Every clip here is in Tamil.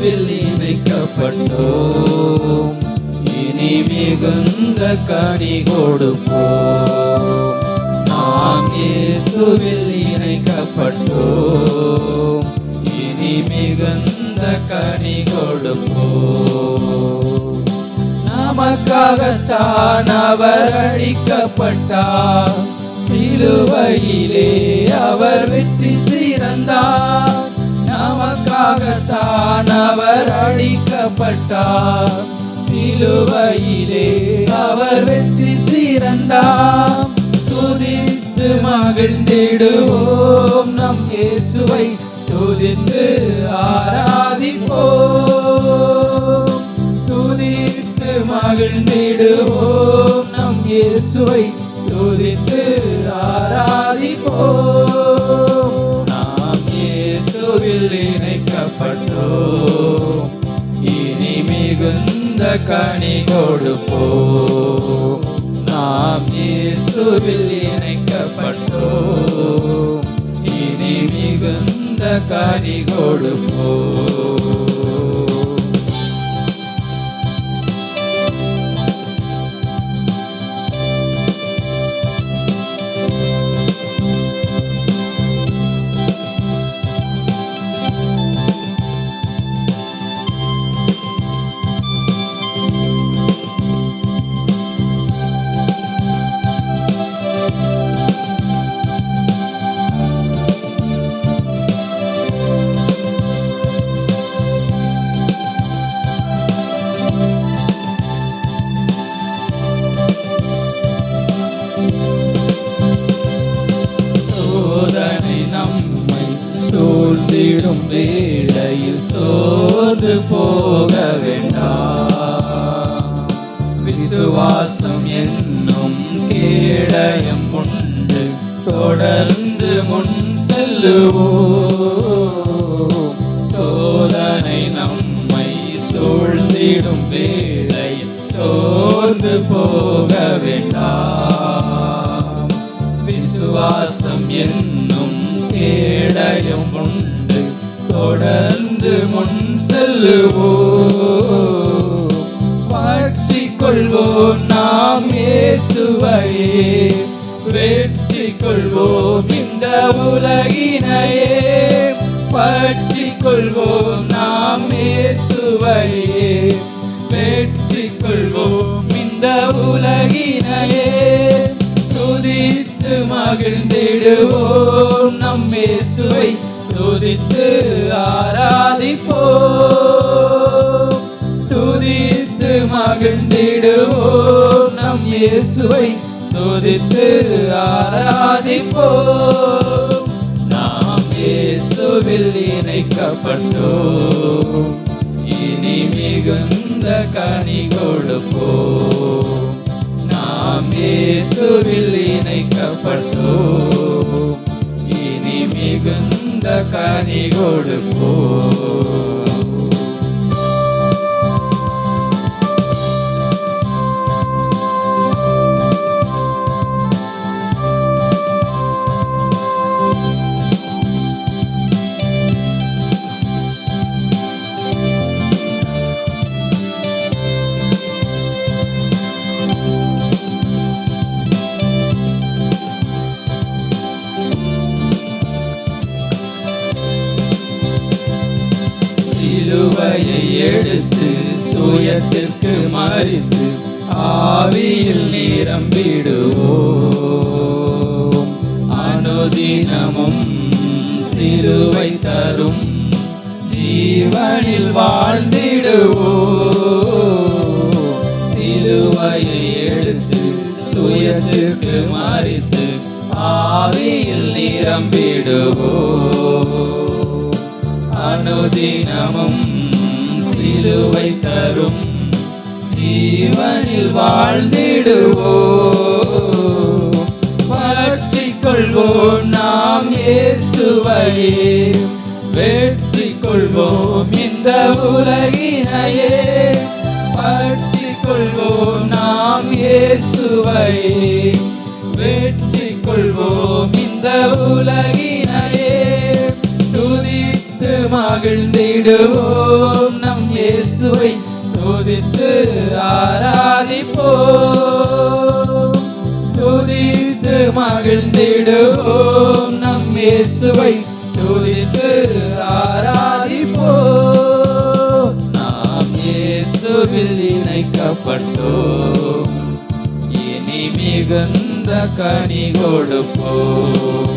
இயேசுவில் இணைக்கப்பட்டோம், இனி மிகுந்த கனி கொடுப்போம். நாம் இயேசுவில் இணைக்கப்பட்டோம், இனி மிகுந்த கனி கொடுப்போம். நமக்காகத்தான் அவர் அழிக்கப்பட்டார், சிலுவையிலே அவர் வெற்றி சிறந்தார். நமக்காகத்தான் அவர் அழிக்கப்பட்டார், சிலுவையிலே அவர் வெற்றி சிறந்தார். துதித்து மகிழ்ந்திடுவோம், நம் இயேசுவை துதித்து ஆராதிப்போம். துதித்து மகிழ்ந்திடுவோம், நம் இயேசுவை துதித்து ஆராதிப்போம். நாம் இயேசுவில் இணைக்கப்பட்டோம், இனி மிகுந்த கனி கொடுப்போம். நாம் இயேசுவில் இணைக்கப்பட்டோம், இனி மிகுந்த கனி கொடுப்போம். சூழ்ந்திடும் வேளையில் சோர்ந்து போக வேண்டாம். விசுவாசம் என்னும் கேடயம் கொண்டு தொடர்ந்து முன் செல்லுவோம். சோதனை நம்மை சூழ்ந்திடும் வேளையில் சோர்ந்து போக வேண்டாம். விசுவாசம் என்னும் கேடயம் கொண்டு தொடர்ந்து முன் செல்லுவோம். பற்றிக் கொள்வோம் நாம் இயேசுவையே, வெற்றி கொள்வோம் இந்த உலகினையே. பற்றிக் கொள்வோம் நாம் இயேசுவையே, வெற்றி கொள்வோம் இந்த உலகினையே. துதித்து மகிழ்ந்திடுவோம், நம் இயேசுவை துதித்து ஆராதிப்போம். துதித்து மகிழ்ந்திடுவோம், நம் இயேசுவை துதித்து ஆராதிப்போம். நாம் இயேசுவில் இணைக்கப்பட்டோம், இனி மிகுந்த கனி கொடுப்போம். நாம் இயேசுவில் இணைக்கப்பட்டோம், இனி மிகுந்த கனி கொடுப்போம். சிலுவையை எடுத்து சுயத்திற்கு மறித்து ஆவியில் நிரம்பிடுவோம். அனுதினமும் சிலுவை தரும் ஜீவனில் வாழ்ந்திடுவோம். சிலுவையை எடுத்து சுயத்திற்கு மறித்து ஆவியில் நிரம்பிடுவோம். அனுதினமும் சிலுவை தரும் ஜீவனில் வாழ்ந்திடுவோம். பற்றிக் கொள்வோம் நாம் இயேசுவையே, வெற்றி கொள்வோம் இந்த உலகினையே. பற்றிக் கொள்வோம் நாம் இயேசுவையே, வெற்றி கொள்வோம் இந்த உலகினையே. துதித்து மகிழ்ந்திடுவோம் நம் இயேசுவை துதித்து ஆராதிப்போம். துதித்து மகிழ்ந்திடுவோம் நம் இயேசுவை துதித்து ஆராதிப்போம். நாம் இயேசுவில் இணைக்கப்பட்டோம், இனி மிகுந்த கனி கொடுப்போம்.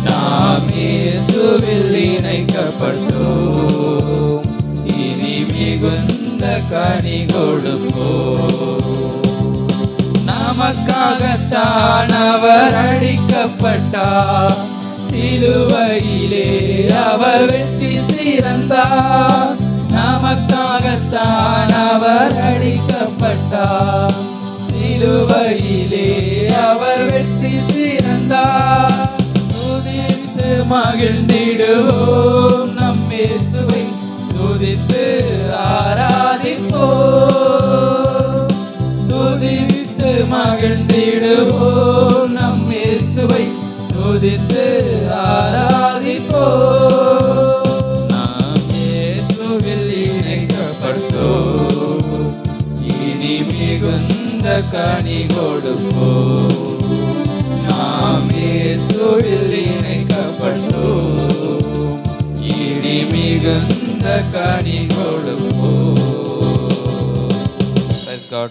நாம் இயேசுவில் இணைக்கப்பட்டோம், இனி மிகுந்த கனி கொடுப்போம். நமக்காகத்தான் அவர் அடிக்கப்பட்டார், சிலுவையிலே அவர் வெற்றி சிறந்தார். நமக்காகத்தான் அவர் அடிக்கப்பட்டார், சிலுவையிலே அவர் வெற்றி சிறந்தார். துதித்து மகிழ்ந்திடுவோம் நம் இயேசுவை துதித்து ஆராதிப்போம். துதித்து மகிழ்ந்திடுவோம் நம் இயேசுவை துதித்து ஆராதிப்போம். நாம் இயேசுவில் இணைக்கப்பட்டோம், இனி மிகுந்த கனி கொடுப்போம். நாம் இயேசுவில் இணைக்கப்பட்டோம், இனி மிகுந்த கனி கொடுப்போம். Praise God.